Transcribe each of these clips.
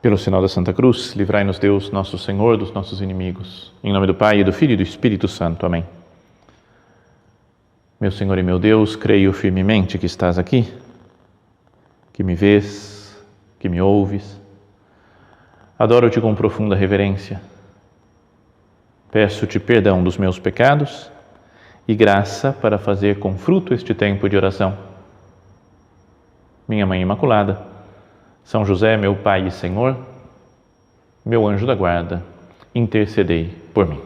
Pelo sinal da Santa Cruz, livrai-nos Deus, nosso Senhor, dos nossos inimigos. Em nome do Pai, e do Filho e do Espírito Santo. Amém. Meu Senhor e meu Deus, creio firmemente que estás aqui, que me vês, que me ouves. Adoro-te com profunda reverência. Peço-te perdão dos meus pecados e graça para fazer com fruto este tempo de oração. Minha Mãe Imaculada, São José, meu Pai e Senhor, meu anjo da guarda, intercedei por mim.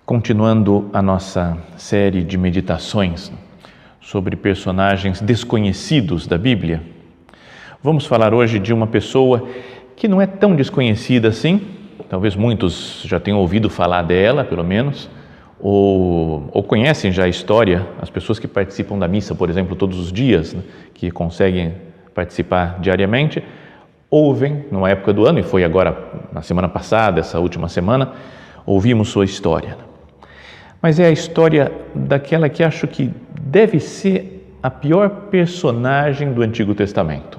Continuando a nossa série de meditações sobre personagens desconhecidos da Bíblia, vamos falar hoje de uma pessoa que não é tão desconhecida assim, talvez muitos já tenham ouvido falar dela, pelo menos, ou conhecem já a história, as pessoas que participam da missa, por exemplo, todos os dias, né, que conseguem participar diariamente, ouvem, numa época do ano, e foi agora na semana passada, essa última semana, ouvimos sua história. Mas é a história daquela que acho que deve ser a pior personagem do Antigo Testamento.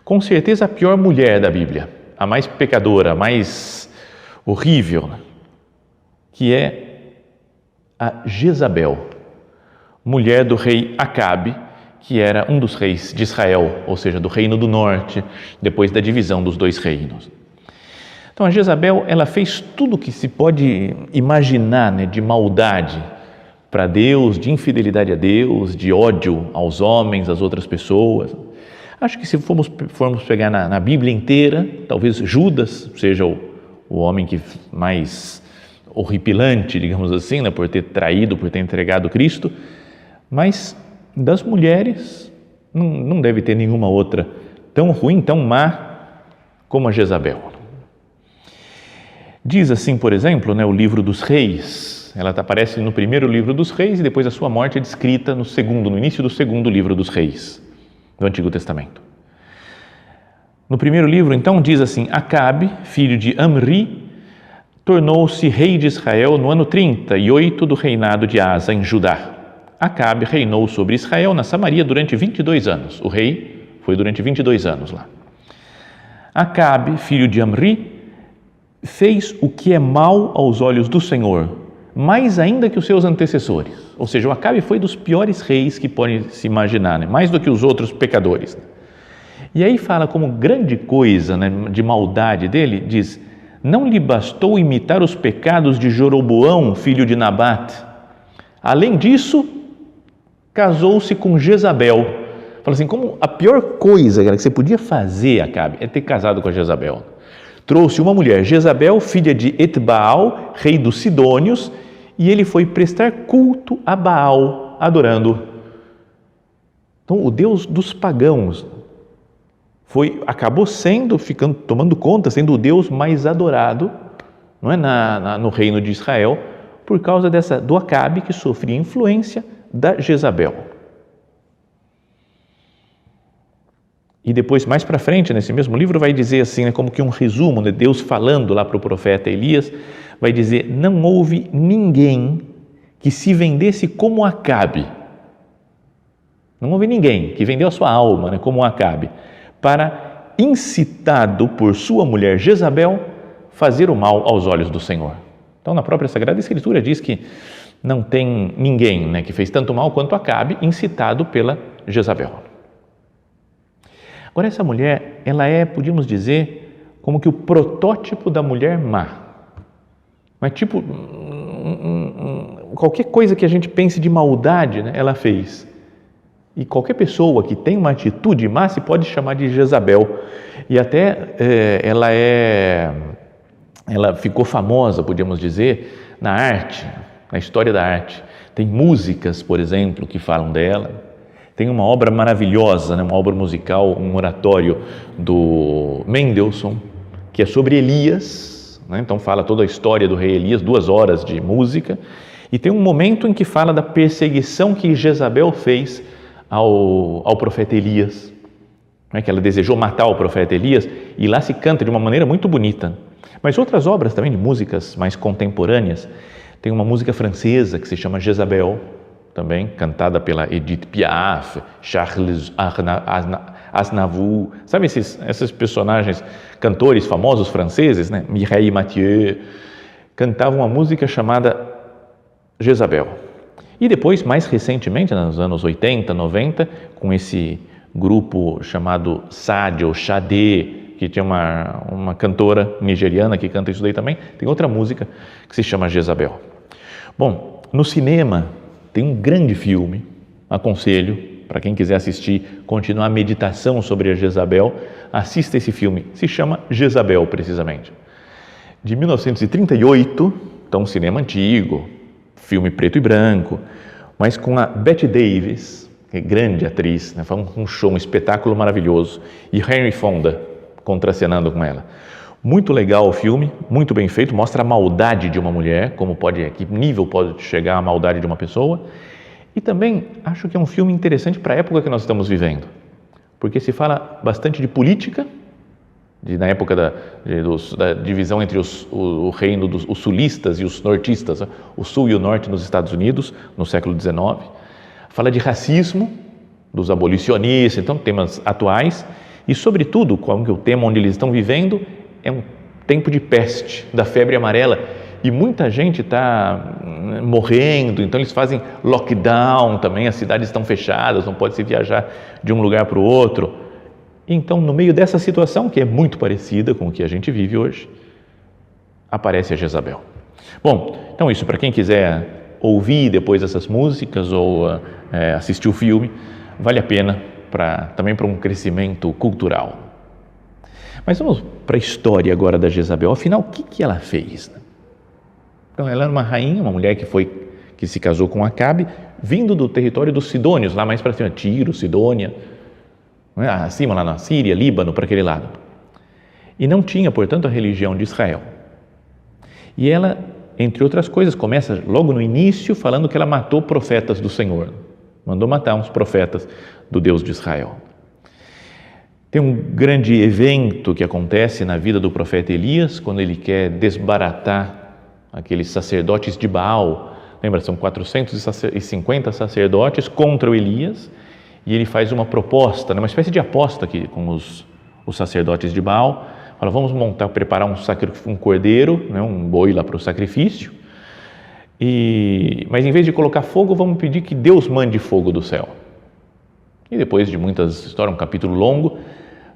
Com certeza a pior mulher da Bíblia, a mais pecadora, a mais horrível, que é a Jezabel, mulher do rei Acabe, que era um dos reis de Israel, ou seja, do reino do norte, depois da divisão dos dois reinos. Então a Jezabel, ela fez tudo o que se pode imaginar, né, de maldade para Deus, de infidelidade a Deus, de ódio aos homens, às outras pessoas. Acho que se formos pegar na Bíblia inteira, talvez Judas seja o homem que mais horripilante, digamos assim, né, por ter traído, por ter entregado Cristo, mas das mulheres não deve ter nenhuma outra tão ruim, tão má como a Jezabel. Diz assim, por exemplo, né, o livro dos reis, ela aparece no primeiro livro dos reis e depois a sua morte é descrita no início do segundo livro dos reis, do Antigo Testamento. No primeiro livro, então, diz assim: Acabe, filho de Amri, tornou-se rei de Israel no ano 38 do reinado de Asa em Judá. Acabe reinou sobre Israel na Samaria durante 22 anos. O rei foi durante 22 anos lá. Acabe, filho de Amri, fez o que é mal aos olhos do Senhor, mais ainda que os seus antecessores. Ou seja, o Acabe foi dos piores reis que pode se imaginar, né? Mais do que os outros pecadores. E aí fala como grande coisa, né, de maldade dele, diz: não lhe bastou imitar os pecados de Jeroboão, filho de Nabate. Além disso, casou-se com Jezabel. Fala assim, como a pior coisa que você podia fazer, Acabe, é ter casado com a Jezabel. Trouxe uma mulher, Jezabel, filha de Etbaal, rei dos Sidônios, e ele foi prestar culto a Baal, adorando. Então, o Deus dos pagãos acabou tomando conta, sendo o Deus mais adorado, não é, no reino de Israel, por causa do Acabe, que sofria influência da Jezabel. E depois, mais para frente, nesse mesmo livro, vai dizer assim, né, como que um resumo, né, Deus falando lá para o profeta Elias, vai dizer: não houve ninguém que se vendesse como Acabe. Não houve ninguém que vendeu a sua alma, né, como Acabe, para, incitado por sua mulher Jezabel, fazer o mal aos olhos do Senhor. Então, na própria Sagrada Escritura diz que não tem ninguém, né, que fez tanto mal quanto Acabe, incitado pela Jezabel. Agora, essa mulher, ela é, podíamos dizer, como que o protótipo da mulher má. Mas tipo, qualquer coisa que a gente pense de maldade, né, ela fez. E qualquer pessoa que tem uma atitude má se pode chamar de Jezabel. E até ela ficou famosa, podíamos dizer, na arte, na história da arte. Tem músicas, por exemplo, que falam dela. Tem uma obra maravilhosa, né, uma obra musical, um oratório do Mendelssohn, que é sobre Elias, né? Então fala toda a história do rei Elias, 2 horas de música, E tem um momento em que fala da perseguição que Jezabel fez ao profeta Elias, né, que ela desejou matar o profeta Elias, e lá se canta de uma maneira muito bonita. Mas outras obras também de músicas mais contemporâneas, tem uma música francesa que se chama Jezabel, também cantada pela Edith Piaf, Charles Aznavour, sabe esses personagens, cantores famosos franceses, né? Mireille Mathieu, cantavam uma música chamada Jezabel. E depois, mais recentemente, nos anos 80, 90, com esse grupo chamado Sade ou Sade, que tinha uma cantora nigeriana que canta isso daí também, tem outra música que se chama Jezabel. Bom, no cinema tem um grande filme, aconselho, para quem quiser assistir, continuar a meditação sobre a Jezabel, assista esse filme, se chama Jezabel, precisamente. De 1938, então um cinema antigo, filme preto e branco, mas com a Bette Davis, que é grande atriz, né? Foi um show, um espetáculo maravilhoso, e Henry Fonda contracenando com ela. Muito legal o filme, muito bem feito, mostra a maldade de uma mulher, que nível pode chegar a maldade de uma pessoa, e também acho que é um filme interessante para a época que nós estamos vivendo, porque se fala bastante de política, na época da divisão entre o reino dos sulistas e os nortistas, o sul e o norte nos Estados Unidos, no século XIX, fala de racismo, dos abolicionistas, então temas atuais, e sobretudo, como que o tema onde eles estão vivendo é um tempo de peste, da febre amarela, e muita gente está morrendo, então eles fazem lockdown também, as cidades estão fechadas, não pode se viajar de um lugar para o outro. Então, no meio dessa situação, que é muito parecida com o que a gente vive hoje, aparece a Jezabel. Bom, então isso, para quem quiser ouvir depois essas músicas ou assistir o filme, vale a pena também para um crescimento cultural. Mas vamos para a história agora da Jezabel. Afinal, o que ela fez? Então, ela era uma rainha, uma mulher que se casou com Acabe, vindo do território dos Sidônios, lá mais para cima, Tiro, Sidônia, acima lá na Síria, Líbano, para aquele lado. E não tinha, portanto, a religião de Israel. E ela, entre outras coisas, começa logo no início falando que ela matou profetas do Senhor. Mandou matar uns profetas do Deus de Israel. Tem um grande evento que acontece na vida do profeta Elias, quando ele quer desbaratar aqueles sacerdotes de Baal. Lembra, são 450 sacerdotes contra o Elias, e ele faz uma proposta, uma espécie de aposta aqui com os sacerdotes de Baal. Fala, vamos preparar um cordeiro, um boi lá para o sacrifício, mas em vez de colocar fogo, vamos pedir que Deus mande fogo do céu. E depois de muitas histórias, um capítulo longo,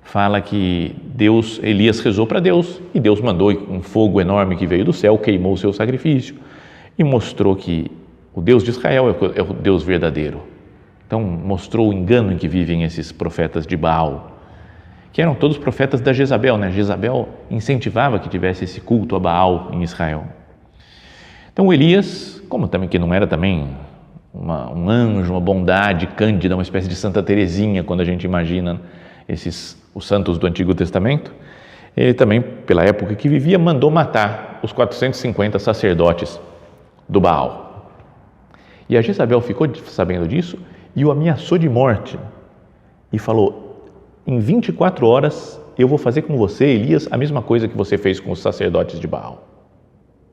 fala que Elias rezou para Deus, e Deus mandou um fogo enorme que veio do céu, queimou o seu sacrifício, e mostrou que o Deus de Israel é o Deus verdadeiro. Então, mostrou o engano em que vivem esses profetas de Baal, que eram todos profetas da Jezabel, né? Jezabel incentivava que tivesse esse culto a Baal em Israel. Então, Elias, como também que não era também um anjo, uma bondade cândida, uma espécie de Santa Teresinha, quando a gente imagina os santos do Antigo Testamento, ele também, pela época que vivia, mandou matar os 450 sacerdotes do Baal. E a Jezabel ficou sabendo disso e o ameaçou de morte e falou, em 24 horas eu vou fazer com você, Elias, a mesma coisa que você fez com os sacerdotes de Baal.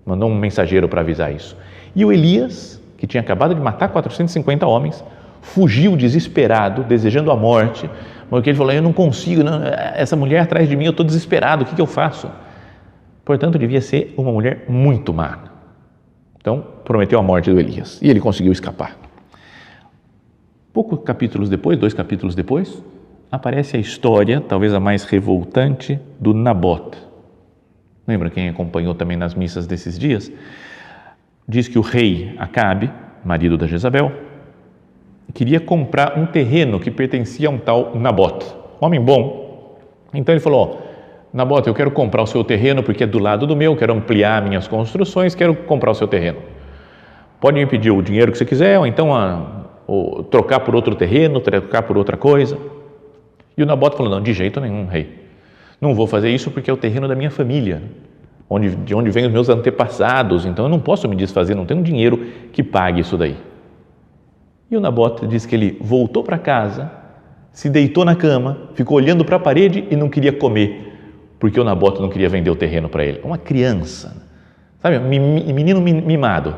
Mandou um mensageiro para avisar isso. E o Elias, que tinha acabado de matar 450 homens, fugiu desesperado, desejando a morte, porque ele falou, eu não consigo, essa mulher atrás de mim, eu estou desesperado, o que eu faço? Portanto, devia ser uma mulher muito má. Então, prometeu a morte do Elias, e ele conseguiu escapar. Dois capítulos depois, aparece a história, talvez a mais revoltante, do Nabote. Lembra quem acompanhou também nas missas desses dias? Diz que o rei Acabe, marido da Jezabel, queria comprar um terreno que pertencia a um tal Nabote, homem bom. Então ele falou, Nabote, eu quero comprar o seu terreno porque é do lado do meu, quero ampliar minhas construções, quero comprar o seu terreno. Pode me pedir o dinheiro que você quiser, ou então trocar por outro terreno, trocar por outra coisa. E o Nabote falou, não, de jeito nenhum, rei. Não vou fazer isso porque é o terreno da minha família. de onde vêm os meus antepassados, então eu não posso me desfazer, não tenho dinheiro que pague isso daí. E o Nabote diz que ele voltou para casa, se deitou na cama, ficou olhando para a parede e não queria comer, porque o Nabote não queria vender o terreno para ele. Uma criança, sabe, menino mimado.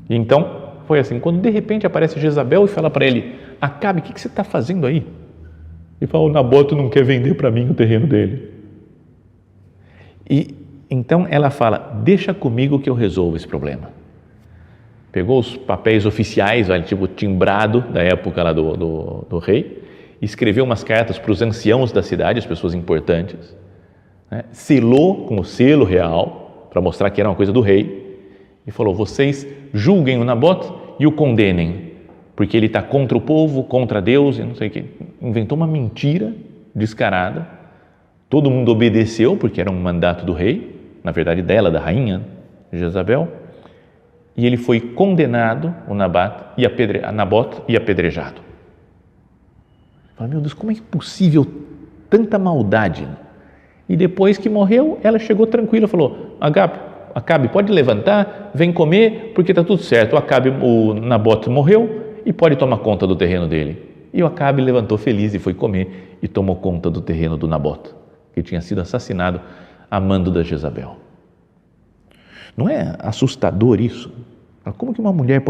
E então foi assim, quando de repente aparece Jezabel e fala para ele: Acabe, o que você está fazendo aí? E fala: o Nabote não quer vender para mim o terreno dele. E então ela fala: deixa comigo que eu resolvo esse problema. Pegou os papéis oficiais, tipo timbrado da época lá do rei, escreveu umas cartas para os anciãos da cidade, as pessoas importantes, né? Selou com o selo real para mostrar que era uma coisa do rei e falou: vocês julguem o Nabote e o condenem, porque ele está contra o povo, contra Deus e não sei o que. Inventou uma mentira descarada. Todo mundo obedeceu porque era um mandato do rei, na verdade dela, da rainha Jezabel, e ele foi condenado, o Nabote, e apedrejado. Fala: meu Deus, como é possível tanta maldade? E depois que morreu, ela chegou tranquila, falou: Acabe, pode levantar, vem comer, porque está tudo certo. O Nabote morreu e pode tomar conta do terreno dele. E o Acabe levantou feliz e foi comer e tomou conta do terreno do Nabote, que tinha sido assassinado a mando da Jezabel. Não é assustador isso? Como que uma mulher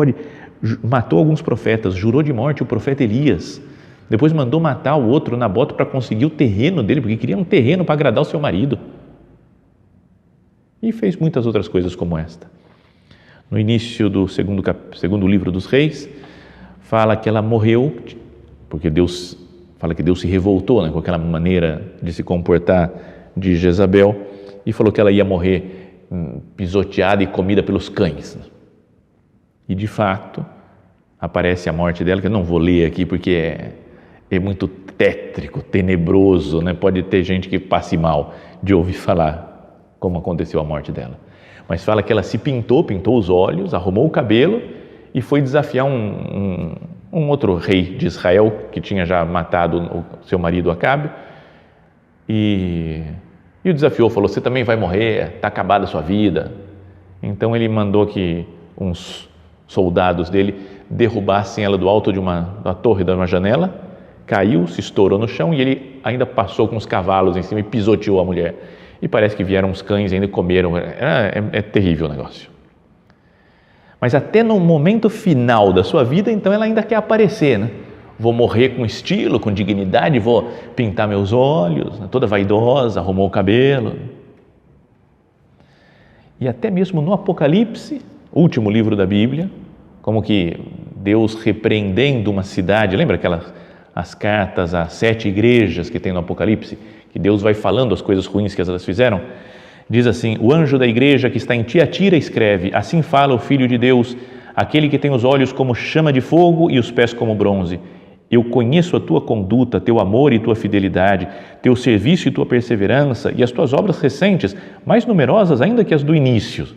matou alguns profetas, jurou de morte o profeta Elias, depois mandou matar o outro Nabote para conseguir o terreno dele, porque queria um terreno para agradar o seu marido. E fez muitas outras coisas como esta. No início do segundo livro dos Reis, fala que ela morreu, porque Deus fala que Deus se revoltou, né, com aquela maneira de se comportar de Jezabel, e falou que ela ia morrer pisoteada e comida pelos cães. E de fato aparece a morte dela, que eu não vou ler aqui porque é muito tétrico, tenebroso, né? Pode ter gente que passe mal de ouvir falar como aconteceu a morte dela. Mas fala que ela se pintou os olhos, arrumou o cabelo e foi desafiar um outro rei de Israel que tinha já matado o seu marido Acabe, e o desafiou, falou: você também vai morrer, está acabada a sua vida. Então ele mandou que uns soldados dele derrubassem ela do alto da torre de uma janela, caiu, se estourou no chão e ele ainda passou com os cavalos em cima e pisoteou a mulher. E parece que vieram uns cães ainda e comeram. É terrível o negócio. Mas até no momento final da sua vida, então ela ainda quer aparecer, né? Vou morrer com estilo, com dignidade, vou pintar meus olhos, né? Toda vaidosa, arrumou o cabelo. E até mesmo no Apocalipse, último livro da Bíblia, como que Deus repreendendo uma cidade, lembra as cartas às 7 igrejas que tem no Apocalipse, que Deus vai falando as coisas ruins que elas fizeram? Diz assim: o anjo da igreja que está em Tiatira escreve: assim fala o Filho de Deus, aquele que tem os olhos como chama de fogo e os pés como bronze. Eu conheço a tua conduta, teu amor e tua fidelidade, teu serviço e tua perseverança e as tuas obras recentes, mais numerosas ainda que as do início.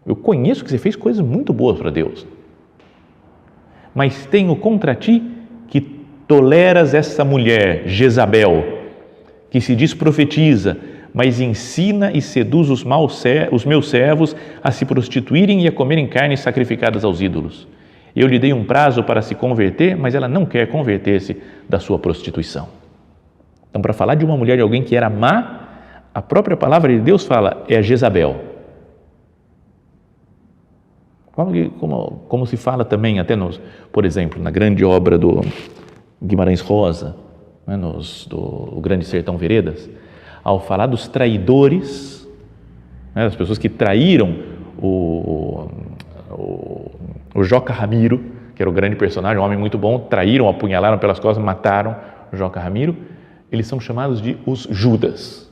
Eu conheço que você fez coisas muito boas para Deus. Mas tenho contra ti que toleras essa mulher, Jezabel, que se diz profetiza, mas ensina e seduz os meus servos a se prostituírem e a comerem carnes sacrificadas aos ídolos. Eu lhe dei um prazo para se converter, mas ela não quer converter-se da sua prostituição. Então, para falar de uma mulher, de alguém que era má, a própria palavra de Deus fala, é a Jezabel. Como se fala também, até por exemplo, na grande obra do Guimarães Rosa, né, do Grande Sertão Veredas, ao falar dos traidores, né, das pessoas que traíram o Joca Ramiro, que era o grande personagem, um homem muito bom, traíram, apunhalaram pelas costas, mataram o Joca Ramiro, eles são chamados de os Judas.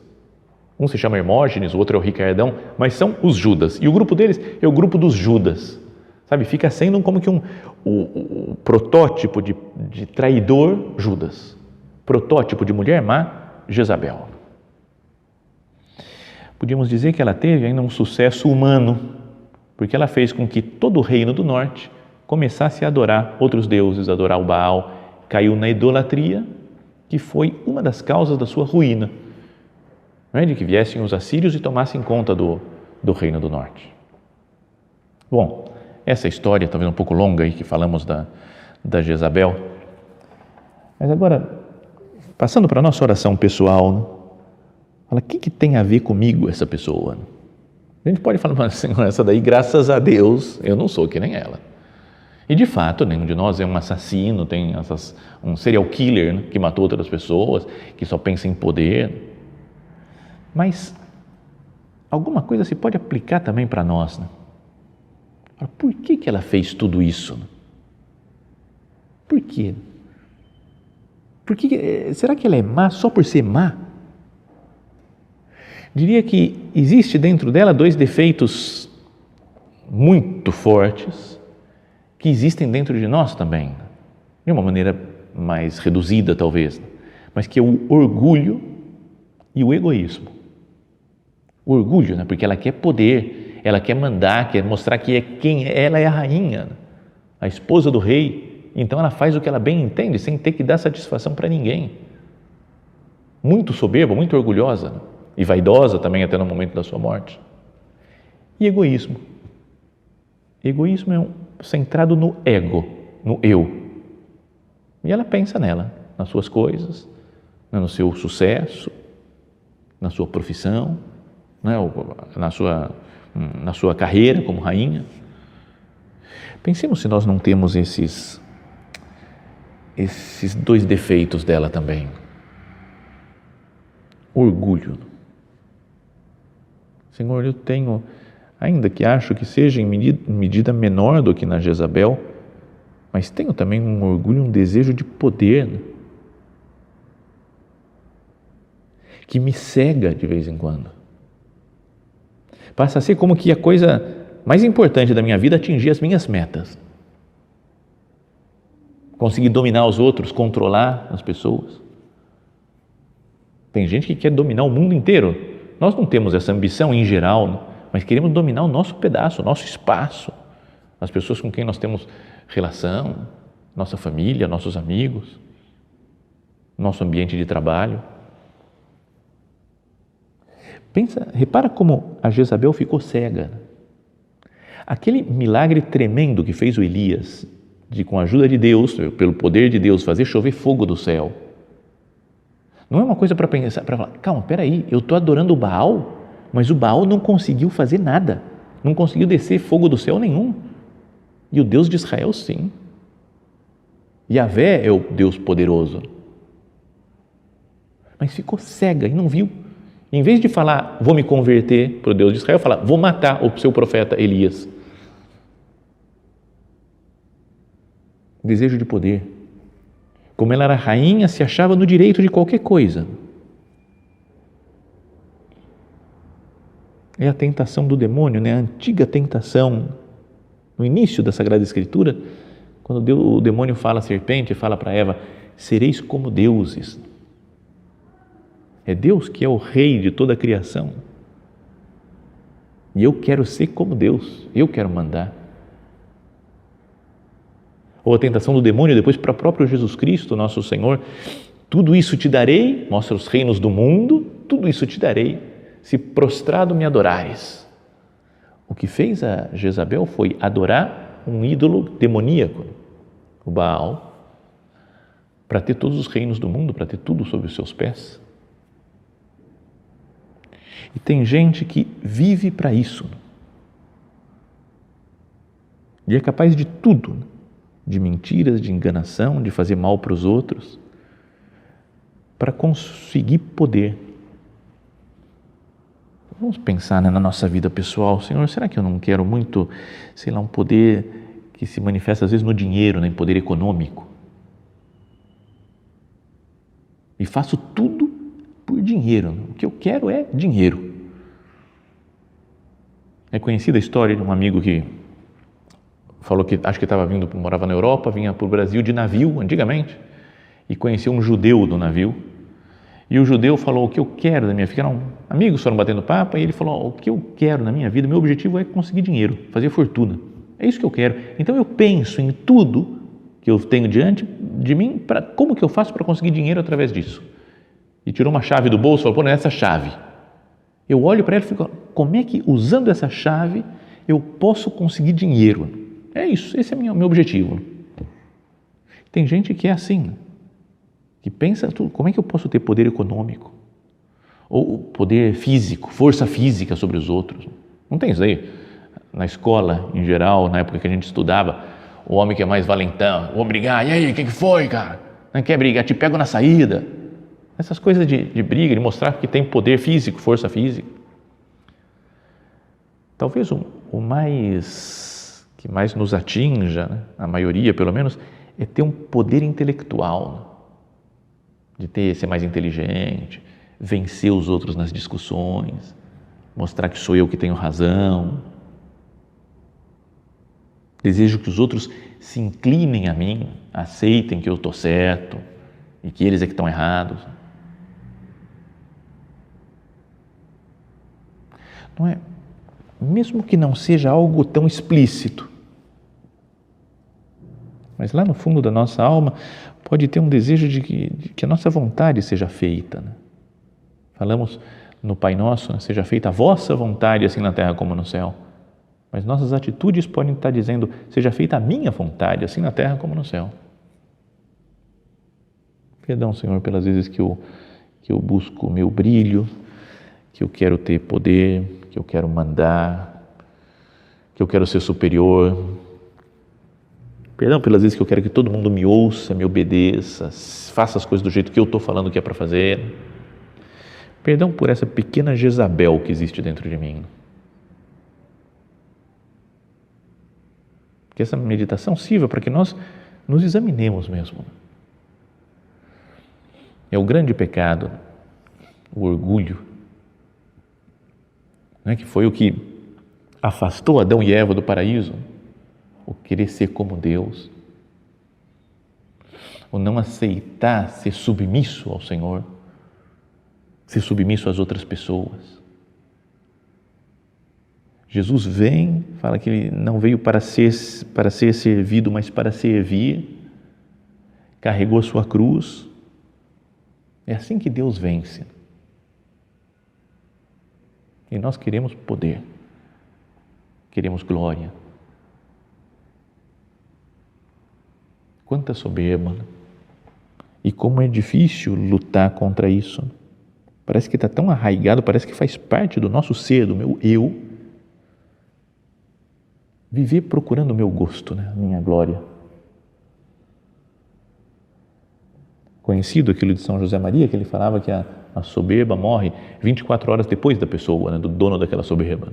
Um se chama Hermógenes, o outro é o Ricardão, mas são os Judas. E o grupo deles é o grupo dos Judas. Sabe? Fica sendo como que o protótipo de traidor, Judas. Protótipo de mulher má, Jezabel. Podíamos dizer que ela teve ainda um sucesso humano, porque ela fez com que todo o reino do norte começasse a adorar outros deuses, a adorar o Baal, caiu na idolatria, que foi uma das causas da sua ruína. não é? De que viessem os assírios e tomassem conta do reino do norte. Bom, essa história, talvez um pouco longa aí, que falamos da Jezabel, mas agora, passando para a nossa oração pessoal, né? Fala, o que tem a ver comigo essa pessoa? A gente pode falar, mas Senhor, essa daí, graças a Deus, eu não sou que nem ela. E de fato, nenhum de nós é um assassino, tem um serial killer, né, que matou outras pessoas, que só pensa em poder. Mas alguma coisa se pode aplicar também para nós, né? Por que ela fez tudo isso? Por quê? Será que ela é má só por ser má? Diria que existe dentro dela dois defeitos muito fortes que existem dentro de nós também, de uma maneira mais reduzida talvez, mas que é o orgulho e o egoísmo. O orgulho, né? Porque ela quer poder, ela quer mandar, quer mostrar que ela é a rainha, a esposa do rei, então ela faz o que ela bem entende, sem ter que dar satisfação para ninguém. Muito soberba, muito orgulhosa, né? E vaidosa também até no momento da sua morte. E egoísmo. Egoísmo é centrado no ego, no eu. E ela pensa nela, nas suas coisas, no seu sucesso, na sua profissão, né? na sua carreira como rainha. Pensemos se nós não temos esses dois defeitos dela também. Orgulho. Senhor, eu tenho, ainda que acho que seja em medida menor do que na Jezabel, mas tenho também um orgulho, um desejo de poder, né? Que me cega de vez em quando. Passa a ser como que a coisa mais importante da minha vida é atingir as minhas metas. Conseguir dominar os outros, controlar as pessoas. Tem gente que quer dominar o mundo inteiro. Nós não temos essa ambição em geral, né? Mas queremos dominar o nosso pedaço, o nosso espaço, as pessoas com quem nós temos relação, nossa família, nossos amigos, nosso ambiente de trabalho. Repara como a Jezabel ficou cega. Aquele milagre tremendo que fez o Elias, de com a ajuda de Deus, pelo poder de Deus, fazer chover fogo do céu, não é uma coisa para pensar, para falar, calma, peraí, eu estou adorando o Baal, mas o Baal não conseguiu fazer nada, não conseguiu descer fogo do céu nenhum, e o Deus de Israel sim. Yahvé é o Deus poderoso, mas ficou cega e não viu. Em vez de falar, vou me converter para o Deus de Israel, falar, vou matar o seu profeta Elias. Desejo de poder. Como ela era rainha, se achava no direito de qualquer coisa. É a tentação do demônio, né? A antiga tentação, no início da Sagrada Escritura, quando o demônio fala à serpente, fala para Eva, sereis como deuses. É Deus que é o rei de toda a criação. E eu quero ser como Deus, eu quero mandar. Ou a tentação do demônio depois para o próprio Jesus Cristo, nosso Senhor, tudo isso te darei, mostra os reinos do mundo, tudo isso te darei, se prostrado me adorares. O que fez a Jezabel foi adorar um ídolo demoníaco, o Baal, para ter todos os reinos do mundo, para ter tudo sob os seus pés. E tem gente que vive para isso. E é capaz de tudo, de mentiras, de enganação, de fazer mal para os outros, para conseguir poder. Vamos pensar, né, na nossa vida pessoal. Senhor, será que eu não quero muito, sei lá, um poder que se manifesta às vezes no dinheiro, né, em poder econômico? E faço tudo por dinheiro. O que eu quero é dinheiro. É conhecida a história de um amigo que falou que acho que morava na Europa, vinha para o Brasil de navio antigamente e conheceu um judeu do navio. E o judeu falou, o que eu quero da minha vida, ficaram amigos, foram batendo papo, e ele falou, o que eu quero na minha vida, meu objetivo é conseguir dinheiro, fazer fortuna, é isso que eu quero. Então eu penso em tudo que eu tenho diante de mim, como que eu faço para conseguir dinheiro através disso. E tirou uma chave do bolso e falou, pô, nessa chave, Eu olho para ela e fico, como é que usando essa chave eu posso conseguir dinheiro? É isso, esse é o meu objetivo. Tem gente que é assim, que pensa, como é que eu posso ter poder econômico? Ou poder físico, força física sobre os outros? Não tem isso aí? Na escola, em geral, na época que a gente estudava, o homem que é mais valentão, vou brigar, e aí, o que foi, cara? Não quer brigar, te pego na saída. Essas coisas de briga, de mostrar que tem poder físico, força física. Talvez o mais, que mais nos atinja, né, a maioria pelo menos, é ter um poder intelectual, de ser mais inteligente, vencer os outros nas discussões, mostrar que sou eu que tenho razão. Desejo que os outros se inclinem a mim, aceitem que eu estou certo e que eles é que estão errados. Não é? Mesmo que não seja algo tão explícito, mas lá no fundo da nossa alma pode ter um desejo de que a nossa vontade seja feita, né? Falamos no Pai Nosso, né? Seja feita a vossa vontade, assim na terra como no céu. Mas nossas atitudes podem estar dizendo, seja feita a minha vontade, assim na terra como no céu. Perdão, Senhor, pelas vezes que eu busco o meu brilho, que eu quero ter poder, que eu quero mandar, que eu quero ser superior. Perdão pelas vezes que eu quero que todo mundo me ouça, me obedeça, faça as coisas do jeito que eu estou falando que é para fazer. Perdão por essa pequena Jezabel que existe dentro de mim. Que essa meditação sirva para que nós nos examinemos mesmo. É o grande pecado, o orgulho, né, que foi o que afastou Adão e Eva do paraíso, o querer ser como Deus, o não aceitar ser submisso ao Senhor, ser submisso às outras pessoas. Jesus vem, fala que ele não veio para ser servido, mas para servir, carregou a sua cruz. É assim que Deus vence. E nós queremos poder, queremos glória. Quanta soberba, né? E como é difícil lutar contra isso. Parece que está tão arraigado, parece que faz parte do nosso ser, do meu eu, viver procurando o meu gosto, né? A minha glória. Conhecido aquilo de São José Maria, que ele falava que a soberba morre 24 horas depois da pessoa, né? Do dono daquela soberba.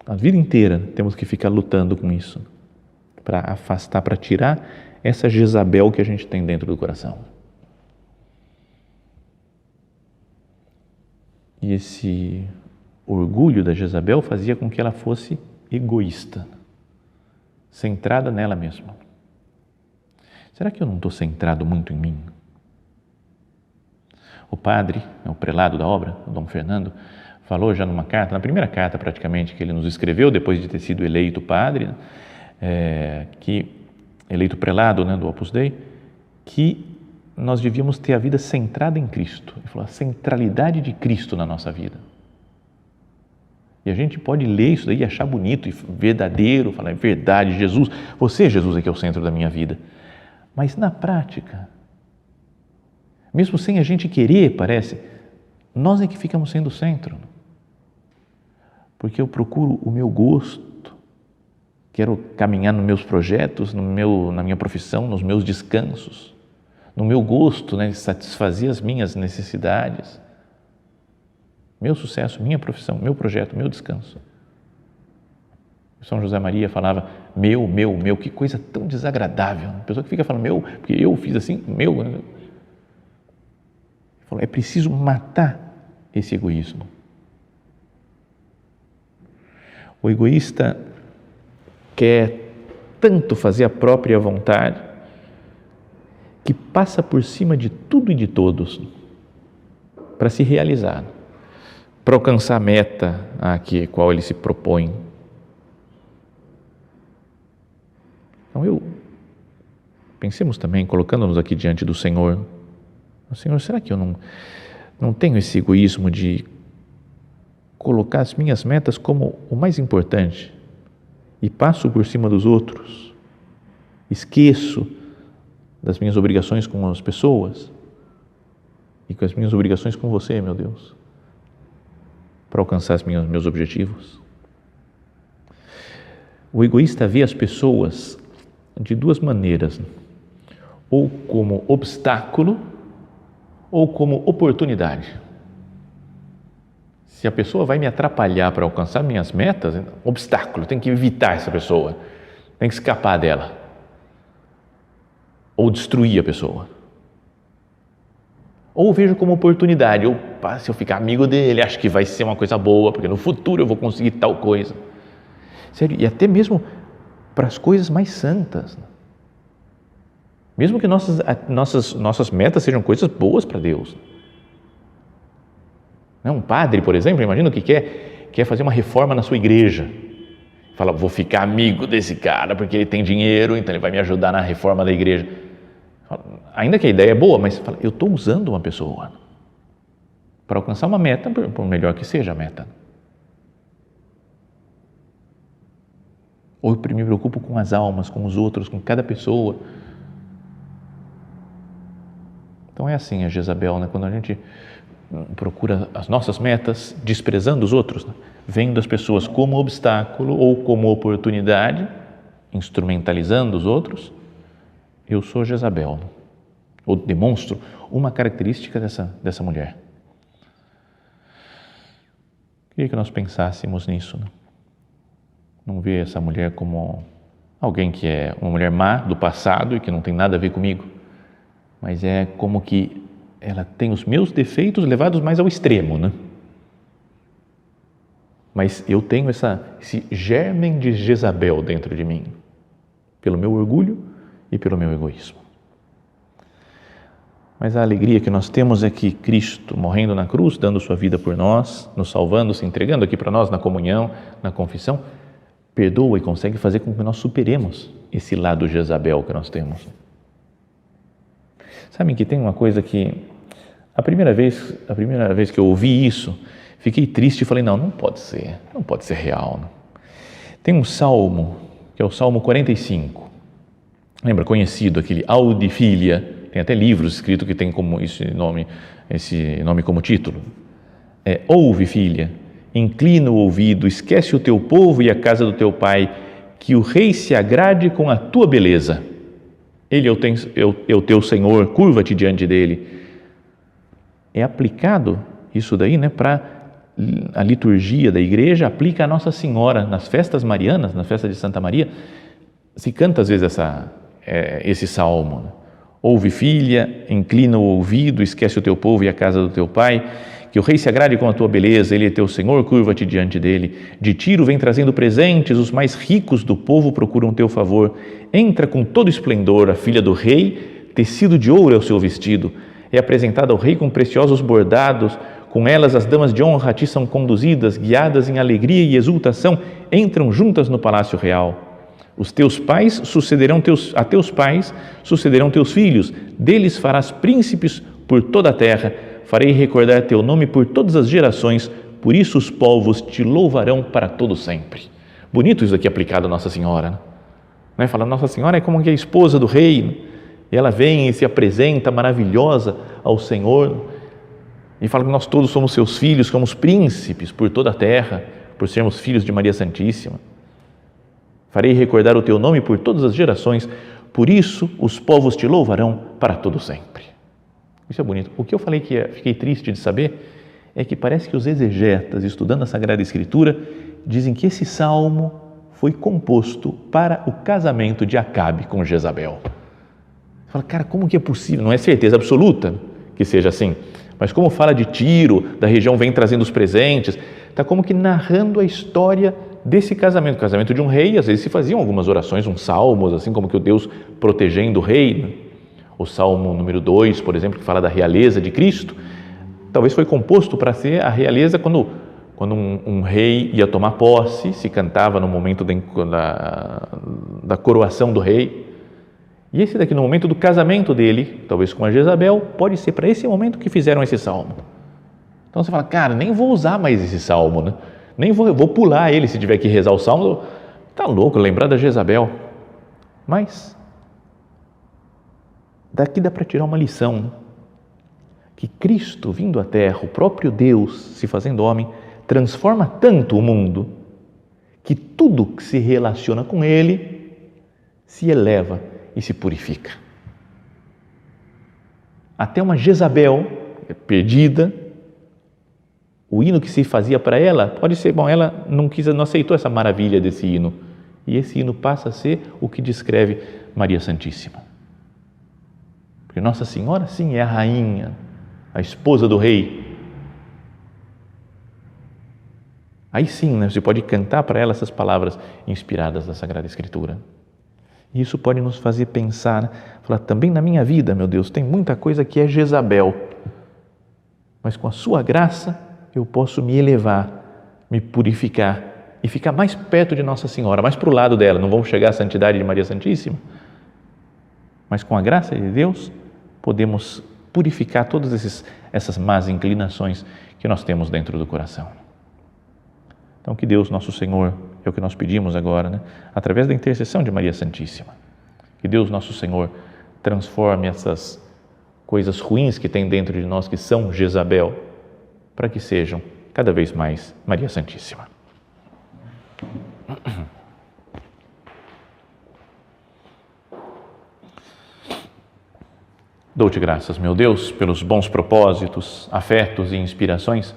A vida inteira temos que ficar lutando com isso, para afastar, para tirar essa Jezabel que a gente tem dentro do coração. E esse orgulho da Jezabel fazia com que ela fosse egoísta, centrada nela mesma. Será que eu não estou centrado muito em mim? O padre, o prelado da obra, o Dom Fernando, falou já numa carta, na primeira carta praticamente que ele nos escreveu, depois de ter sido eleito padre, eleito prelado, né, do Opus Dei, que nós devíamos ter a vida centrada em Cristo. Ele falou a centralidade de Cristo na nossa vida. E a gente pode ler isso daí e achar bonito e verdadeiro, falar, é verdade, Jesus, Jesus é que é o centro da minha vida. Mas na prática, mesmo sem a gente querer, parece, nós é que ficamos sendo o centro. Porque eu procuro o meu gosto, quero caminhar nos meus projetos, na minha profissão, nos meus descansos, no meu gosto, né, de satisfazer as minhas necessidades, meu sucesso, minha profissão, meu projeto, meu descanso. São José Maria falava, meu, que coisa tão desagradável. A pessoa que fica falando, meu, porque eu fiz assim, meu. Ele falou, é preciso matar esse egoísmo. O egoísta quer tanto fazer a própria vontade que passa por cima de tudo e de todos para se realizar, para alcançar a meta a qual ele se propõe. Então pensemos também, colocando-nos aqui diante do Senhor, Senhor, será que eu não tenho esse egoísmo de colocar as minhas metas como o mais importante e passo por cima dos outros, esqueço das minhas obrigações com as pessoas e com as minhas obrigações com você, meu Deus, para alcançar meus objetivos. O egoísta vê as pessoas de duas maneiras, ou como obstáculo ou como oportunidade. Se a pessoa vai me atrapalhar para alcançar minhas metas, obstáculo, tem que evitar essa pessoa, tem que escapar dela, ou destruir a pessoa. Ou vejo como oportunidade, se eu ficar amigo dele, acho que vai ser uma coisa boa, porque no futuro eu vou conseguir tal coisa. Sério, e até mesmo para as coisas mais santas. Mesmo que nossas metas sejam coisas boas para Deus. Um padre, por exemplo, imagina que quer fazer uma reforma na sua igreja. Fala, vou ficar amigo desse cara porque ele tem dinheiro, então ele vai me ajudar na reforma da igreja. Ainda que a ideia é boa, mas fala, eu estou usando uma pessoa para alcançar uma meta, por melhor que seja a meta. Ou eu me preocupo com as almas, com os outros, com cada pessoa. Então é assim a Jezabel, né? Quando a gente procura as nossas metas, desprezando os outros, né? Vendo as pessoas como obstáculo ou como oportunidade, instrumentalizando os outros, eu sou Jezabel, né? Ou demonstro uma característica dessa mulher. Queria que nós pensássemos nisso, né? Não ver essa mulher como alguém que é uma mulher má do passado e que não tem nada a ver comigo, mas é como que ela tem os meus defeitos levados mais ao extremo, né? Mas eu tenho esse germen de Jezabel dentro de mim, pelo meu orgulho e pelo meu egoísmo. Mas a alegria que nós temos é que Cristo, morrendo na cruz, dando sua vida por nós, nos salvando, se entregando aqui para nós na comunhão, na confissão, perdoa e consegue fazer com que nós superemos esse lado Jezabel que nós temos. Sabem que tem uma coisa que, a primeira vez que eu ouvi isso, fiquei triste e falei, não pode ser real. Não. Tem um salmo, que é o Salmo 45, lembra, conhecido, aquele Audi Filia, tem até livros escritos que tem como esse nome como título. Ouve, filha, inclina o ouvido, esquece o teu povo e a casa do teu pai, que o rei se agrade com a tua beleza. Ele é o teu Senhor, curva-te diante dele. É aplicado isso daí, né, para a liturgia da igreja, aplica a Nossa Senhora nas festas marianas, na festa de Santa Maria, se canta às vezes esse salmo, né? Ouve, filha, inclina o ouvido, esquece o teu povo e a casa do teu pai, que o rei se agrade com a tua beleza, ele é teu Senhor, curva-te diante dele. De Tiro vem trazendo presentes, os mais ricos do povo procuram teu favor. Entra com todo esplendor, a filha do rei, tecido de ouro é o seu vestido. É apresentada ao rei com preciosos bordados, com elas as damas de honra a ti são conduzidas, guiadas em alegria e exultação, entram juntas no palácio real. Os teus pais sucederão teus filhos, deles farás príncipes por toda a terra, farei recordar teu nome por todas as gerações, por isso os povos te louvarão para todo sempre. Bonito isso aqui aplicado a Nossa Senhora, né? Fala, Nossa Senhora é como que a esposa do rei, né? E ela vem e se apresenta maravilhosa ao Senhor, e fala que nós todos somos seus filhos, somos príncipes por toda a terra, por sermos filhos de Maria Santíssima. Farei recordar o teu nome por todas as gerações, por isso os povos te louvarão para todo sempre. Isso é bonito. O que eu falei que fiquei triste de saber é que parece que os exegetas, estudando a Sagrada Escritura, dizem que esse salmo foi composto para o casamento de Acabe com Jezabel. Você fala, cara, como que é possível? Não é certeza absoluta que seja assim, mas como fala de Tiro, da região, vem trazendo os presentes, está como que narrando a história desse casamento, o casamento de um rei. Às vezes se faziam algumas orações, uns salmos, assim como que o Deus protegendo o rei, né? O Salmo número 2, por exemplo, que fala da realeza de Cristo, talvez foi composto para ser a realeza quando um rei ia tomar posse, se cantava no momento da coroação do rei. E esse daqui, no momento do casamento dele, talvez com a Jezabel, pode ser para esse momento que fizeram esse salmo. Então você fala, cara, nem vou usar mais esse salmo, né? Nem vou pular ele se tiver que rezar o salmo. Tá louco, lembrar da Jezabel. Mas daqui dá para tirar uma lição, né? Que Cristo vindo à Terra, o próprio Deus se fazendo homem, transforma tanto o mundo que tudo que se relaciona com Ele se eleva e se purifica. Até uma Jezabel perdida, o hino que se fazia para ela, pode ser, bom, ela não aceitou essa maravilha desse hino, e esse hino passa a ser o que descreve Maria Santíssima. Porque Nossa Senhora, sim, é a rainha, a esposa do rei. Aí sim, né, você pode cantar para ela essas palavras inspiradas da Sagrada Escritura. E isso pode nos fazer pensar, né? Falar, também na minha vida, meu Deus, tem muita coisa que é Jezabel, mas com a sua graça eu posso me elevar, me purificar e ficar mais perto de Nossa Senhora, mais para o lado dela. Não vamos chegar à santidade de Maria Santíssima, mas com a graça de Deus podemos purificar todas essas más inclinações que nós temos dentro do coração. Então, que Deus, nosso Senhor, é o que nós pedimos agora, né? Através da intercessão de Maria Santíssima, que Deus, nosso Senhor, transforme essas coisas ruins que tem dentro de nós, que são Jezabel, para que sejam cada vez mais Maria Santíssima. Dou-te graças, meu Deus, pelos bons propósitos, afetos e inspirações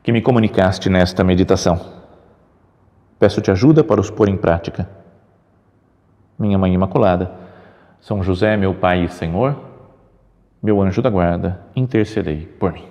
que me comunicaste nesta meditação. Peço-te ajuda para os pôr em prática. Minha Mãe Imaculada, São José, meu Pai e Senhor, meu anjo da guarda, intercedei por mim.